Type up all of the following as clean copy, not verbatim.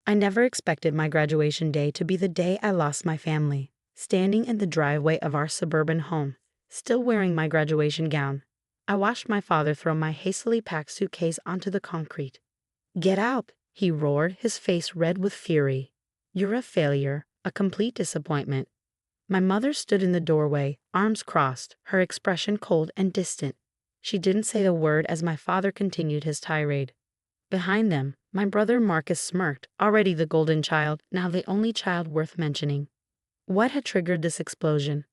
I never expected my graduation day to be the day I lost my family. Standing in the driveway of our suburban home, still wearing my graduation gown, I watched my father throw my hastily packed suitcase onto the concrete. "Get out!" he roared, his face red with fury. "You're a failure, a complete disappointment." My mother stood in the doorway, arms crossed, her expression cold and distant. She didn't say a word as my father continued his tirade. Behind them, my brother Marcus smirked, already the golden child, now the only child worth mentioning. What had triggered this explosion?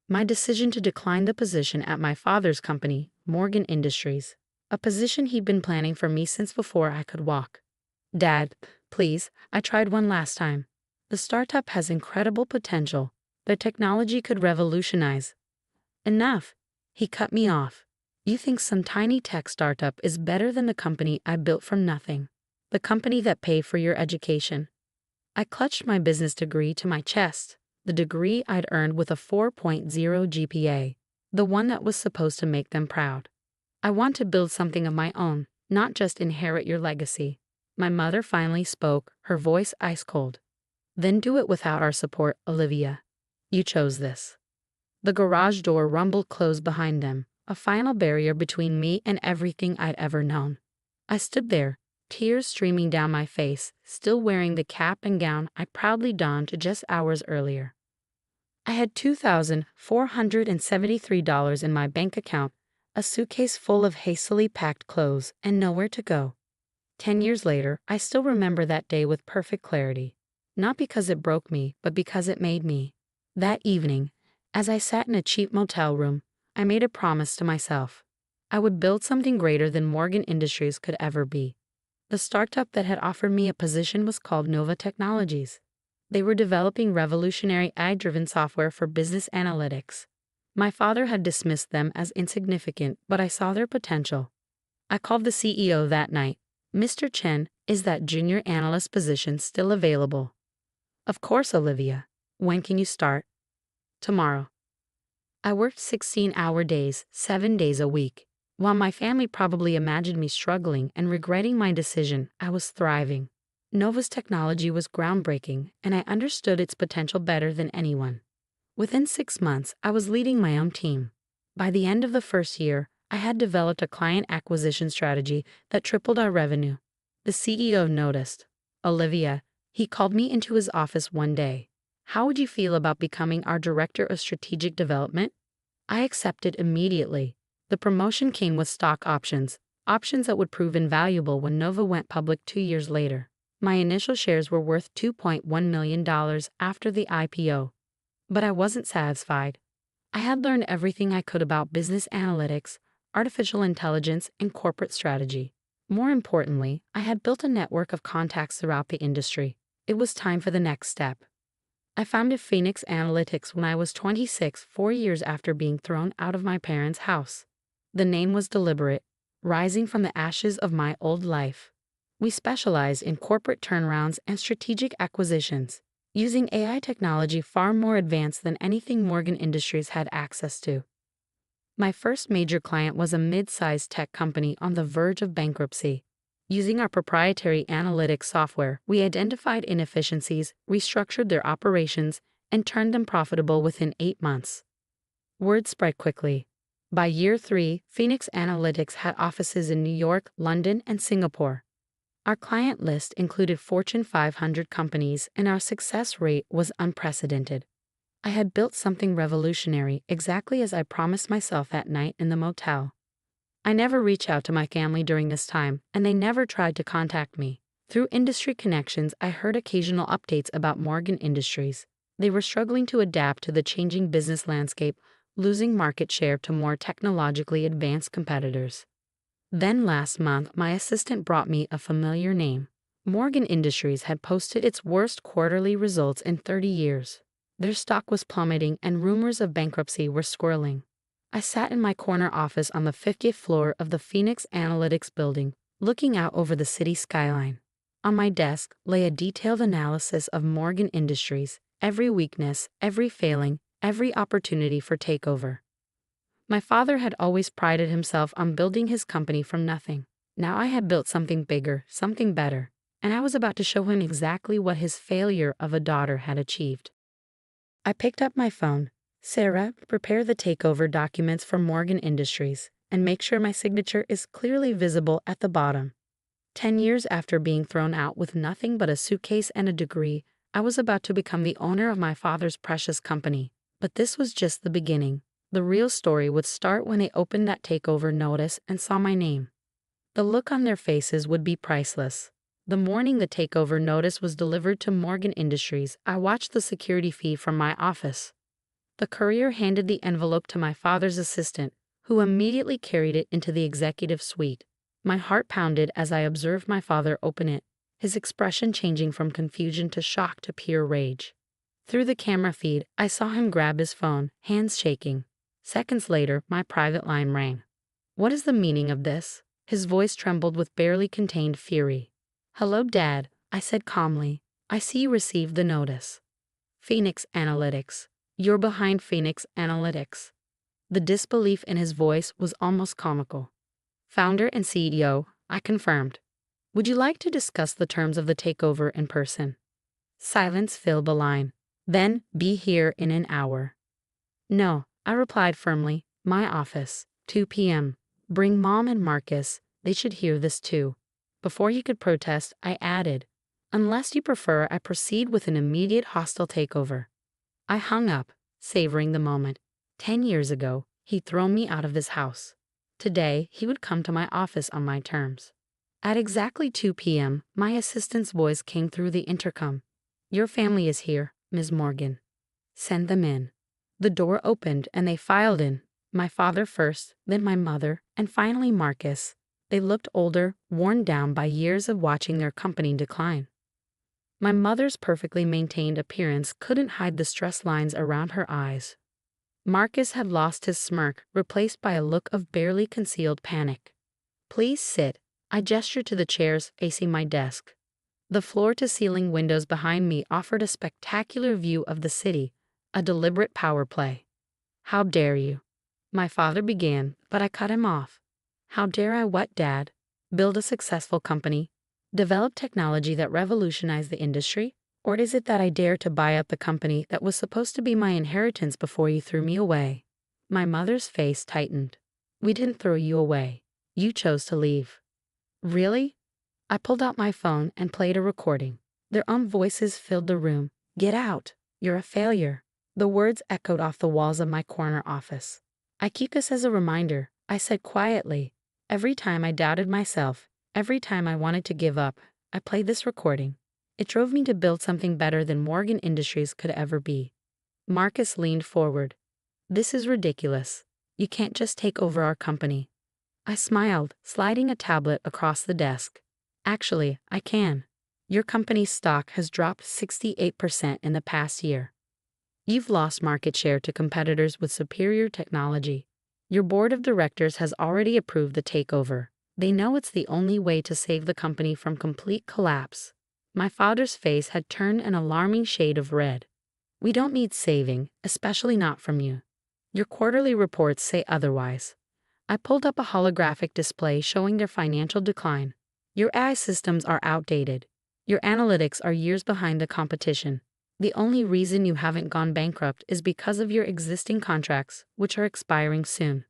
My decision to decline the position at my father's company, Morgan Industries, a position he'd been planning for me since before I could walk. "Dad, please, I tried one last time. The startup has incredible potential. The technology could revolutionize." "Enough." He cut me off. "You think some tiny tech startup is better than the company I built from nothing? The company that paid for your education?" I clutched my business degree to my chest, the degree I'd earned with a 4.0 GPA, the one that was supposed to make them proud. "I want to build something of my own, not just inherit your legacy." My mother finally spoke, her voice ice cold. "Then do it without our support, Olivia. You chose this." The garage door rumbled closed behind them, a final barrier between me and everything I'd ever known. I stood there, tears streaming down my face, still wearing the cap and gown I proudly donned just hours earlier. I had $2,473 in my bank account, a suitcase full of hastily packed clothes, and nowhere to go. 10 years later, I still remember that day with perfect clarity. Not because it broke me, but because it made me. That evening, as I sat in a cheap motel room, I made a promise to myself. I would build something greater than Morgan Industries could ever be. The startup that had offered me a position was called Nova Technologies. They were developing revolutionary AI-driven software for business analytics. My father had dismissed them as insignificant, but I saw their potential. I called the CEO that night. "Mr. Chen, is that junior analyst position still available?" "Of course, Olivia. When can you start?" "Tomorrow." I worked 16-hour days, 7 days a week. While my family probably imagined me struggling and regretting my decision, I was thriving. Nova's technology was groundbreaking, and I understood its potential better than anyone. Within 6 months, I was leading my own team. By the end of the first year, I had developed a client acquisition strategy that tripled our revenue. The CEO noticed. "Olivia," he called me into his office one day. "How would you feel about becoming our Director of Strategic Development?" I accepted immediately. The promotion came with stock options that would prove invaluable when Nova went public 2 years later. My initial shares were worth $2.1 million after the IPO. But I wasn't satisfied. I had learned everything I could about business analytics, artificial intelligence, and corporate strategy. More importantly, I had built a network of contacts throughout the industry. It was time for the next step. I founded Phoenix Analytics when I was 26, 4 years after being thrown out of my parents' house. The name was deliberate, rising from the ashes of my old life. We specialize in corporate turnarounds and strategic acquisitions, using AI technology far more advanced than anything Morgan Industries had access to. My first major client was a mid-sized tech company on the verge of bankruptcy. Using our proprietary analytics software, we identified inefficiencies, restructured their operations, and turned them profitable within 8 months. Word spread quickly. By year 3, Phoenix Analytics had offices in New York, London, and Singapore. Our client list included Fortune 500 companies, and our success rate was unprecedented. I had built something revolutionary, exactly as I promised myself that night in the motel. I never reached out to my family during this time, and they never tried to contact me. Through industry connections, I heard occasional updates about Morgan Industries. They were struggling to adapt to the changing business landscape, losing market share to more technologically advanced competitors. Then last month, my assistant brought me a familiar name. Morgan Industries had posted its worst quarterly results in 30 years. Their stock was plummeting and rumors of bankruptcy were swirling. I sat in my corner office on the 50th floor of the Phoenix Analytics building, looking out over the city skyline. On my desk lay a detailed analysis of Morgan Industries, every weakness, every failing, every opportunity for takeover. My father had always prided himself on building his company from nothing. Now I had built something bigger, something better. and I was about to show him exactly what his failure of a daughter had achieved. I picked up my phone. Sarah, prepare the takeover documents for Morgan Industries and make sure my signature is clearly visible at the bottom. 10 years after being thrown out with nothing but a suitcase and a degree, I was about to become the owner of my father's precious company. But this was just the beginning. The real story would start when they opened that takeover notice and saw my name. The look on their faces would be priceless. The morning the takeover notice was delivered to Morgan Industries, I watched the security feed from my office. The courier handed the envelope to my father's assistant, who immediately carried it into the executive suite. My heart pounded as I observed my father open it, his expression changing from confusion to shock to pure rage. Through the camera feed, I saw him grab his phone, hands shaking. Seconds later, my private line rang. "What is the meaning of this?" His voice trembled with barely contained fury. "Hello, Dad," I said calmly. "I see you received the notice. Phoenix Analytics. You're behind Phoenix Analytics." The disbelief in his voice was almost comical. "Founder and CEO," I confirmed. "Would you like to discuss the terms of the takeover in person?" Silence filled the line. "Then be here in an hour." "No," I replied firmly. "My office, 2 p.m. Bring Mom and Marcus, they should hear this too." Before he could protest, I added, "Unless you prefer I proceed with an immediate hostile takeover." I hung up, savoring the moment. 10 years ago, he'd thrown me out of his house. Today, he would come to my office on my terms. At exactly 2 p.m., my assistant's voice came through the intercom. "Your family is here, Ms. Morgan. Send them in." The door opened and they filed in. My father first, then my mother, and finally Marcus. They looked older, worn down by years of watching their company decline. My mother's perfectly maintained appearance couldn't hide the stress lines around her eyes. Marcus had lost his smirk, replaced by a look of barely concealed panic. "Please sit." I gestured to the chairs facing my desk. The floor-to-ceiling windows behind me offered a spectacular view of the city, a deliberate power play. "How dare you?" My father began, but I cut him off. "How dare I what, Dad? Build a successful company? Develop technology that revolutionized the industry? Or is it that I dare to buy up the company that was supposed to be my inheritance before you threw me away?" My mother's face tightened. "We didn't throw you away. You chose to leave." "Really?" I pulled out my phone and played a recording. Their own voices filled the room. "Get out. You're a failure." The words echoed off the walls of my corner office. "I keep this as a reminder," I said quietly. "Every time I doubted myself, every time I wanted to give up, I played this recording. It drove me to build something better than Morgan Industries could ever be." Marcus leaned forward. "This is ridiculous. You can't just take over our company." I smiled, sliding a tablet across the desk. "Actually, I can. Your company's stock has dropped 68% in the past year. You've lost market share to competitors with superior technology. Your board of directors has already approved the takeover. They know it's the only way to save the company from complete collapse." My father's face had turned an alarming shade of red. "We don't need saving, especially not from you. Your quarterly reports say otherwise." I pulled up a holographic display showing their financial decline. "Your AI systems are outdated. Your analytics are years behind the competition. The only reason you haven't gone bankrupt is because of your existing contracts, which are expiring soon."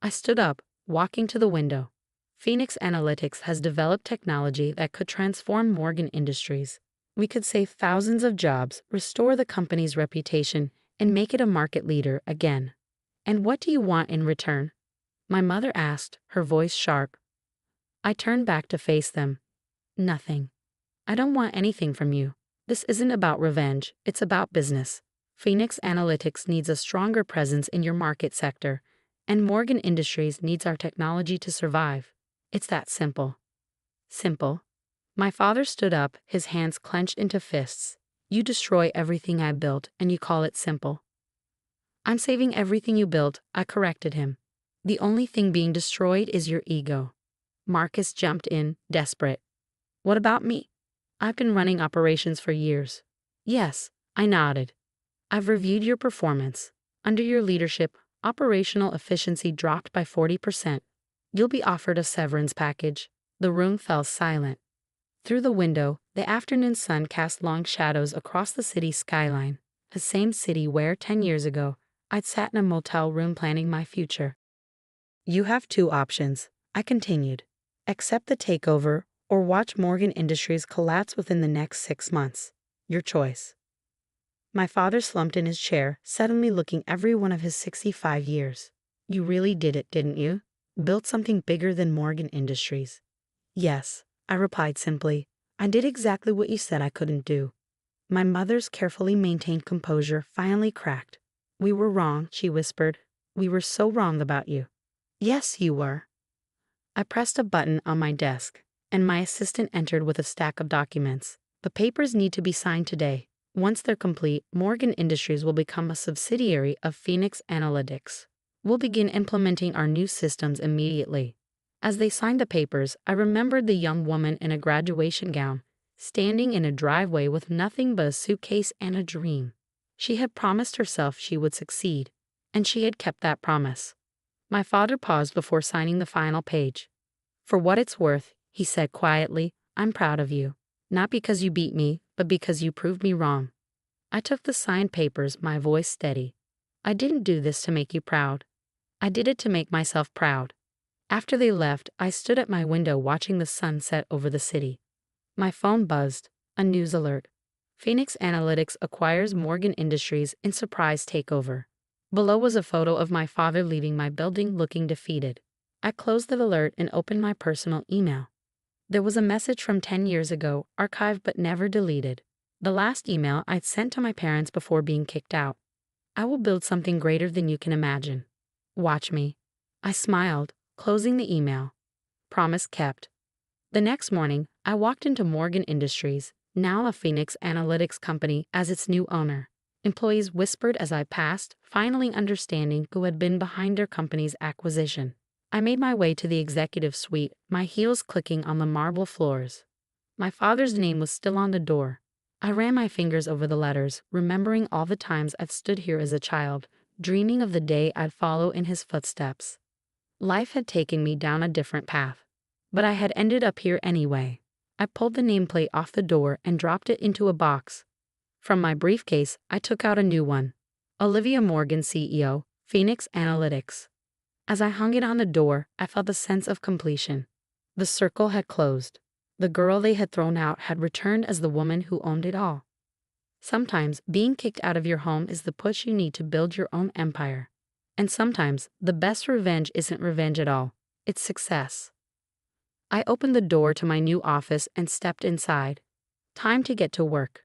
I stood up, walking to the window. "Phoenix Analytics has developed technology that could transform Morgan Industries. We could save thousands of jobs, restore the company's reputation, and make it a market leader again." "And what do you want in return?" my mother asked, her voice sharp. I turned back to face them. "Nothing. I don't want anything from you. This isn't about revenge, it's about business. Phoenix Analytics needs a stronger presence in your market sector, and Morgan Industries needs our technology to survive. It's that simple." "Simple?" My father stood up, his hands clenched into fists. "You destroy everything I built, and you call it simple." "I'm saving everything you built," I corrected him. "The only thing being destroyed is your ego." Marcus jumped in, desperate. "What about me? I've been running operations for years." "Yes," I nodded. "I've reviewed your performance. Under your leadership, operational efficiency dropped by 40%. You'll be offered a severance package." The room fell silent. Through the window, the afternoon sun cast long shadows across the city's skyline, the same city where, 10 years ago, I'd sat in a motel room planning my future. You have two options, I continued. Accept the takeover or watch Morgan Industries collapse within the next 6 months. Your choice. My father slumped in his chair, suddenly looking every one of his 65 years. You really did it, didn't you? Built something bigger than Morgan Industries. Yes, I replied simply. I did exactly what you said I couldn't do. My mother's carefully maintained composure finally cracked. We were wrong, she whispered. We were so wrong about you. Yes, you were. I pressed a button on my desk, and my assistant entered with a stack of documents. The papers need to be signed today. Once they're complete, Morgan Industries will become a subsidiary of Phoenix Analytics. We'll begin implementing our new systems immediately. As they signed the papers, I remembered the young woman in a graduation gown, standing in a driveway with nothing but a suitcase and a dream. She had promised herself she would succeed, and she had kept that promise. My father paused before signing the final page. For what it's worth, he said quietly, I'm proud of you. Not because you beat me, but because you proved me wrong. I took the signed papers, my voice steady. I didn't do this to make you proud. I did it to make myself proud. After they left, I stood at my window watching the sun set over the city. My phone buzzed, a news alert. Phoenix Analytics acquires Morgan Industries in surprise takeover. Below was a photo of my father leaving my building looking defeated. I closed the alert and opened my personal email. There was a message from 10 years ago, archived but never deleted. The last email I'd sent to my parents before being kicked out. I will build something greater than you can imagine. Watch me. I smiled, closing the email. Promise kept. The next morning, I walked into Morgan Industries, now a Phoenix Analytics company, as its new owner. Employees whispered as I passed, finally understanding who had been behind their company's acquisition. I made my way to the executive suite, my heels clicking on the marble floors. My father's name was still on the door. I ran my fingers over the letters, remembering all the times I'd stood here as a child, dreaming of the day I'd follow in his footsteps. Life had taken me down a different path, but I had ended up here anyway. I pulled the nameplate off the door and dropped it into a box. From my briefcase, I took out a new one. Olivia Morgan, CEO, Phoenix Analytics. As I hung it on the door, I felt a sense of completion. The circle had closed. The girl they had thrown out had returned as the woman who owned it all. Sometimes, being kicked out of your home is the push you need to build your own empire. And sometimes, the best revenge isn't revenge at all. It's success. I opened the door to my new office and stepped inside. Time to get to work.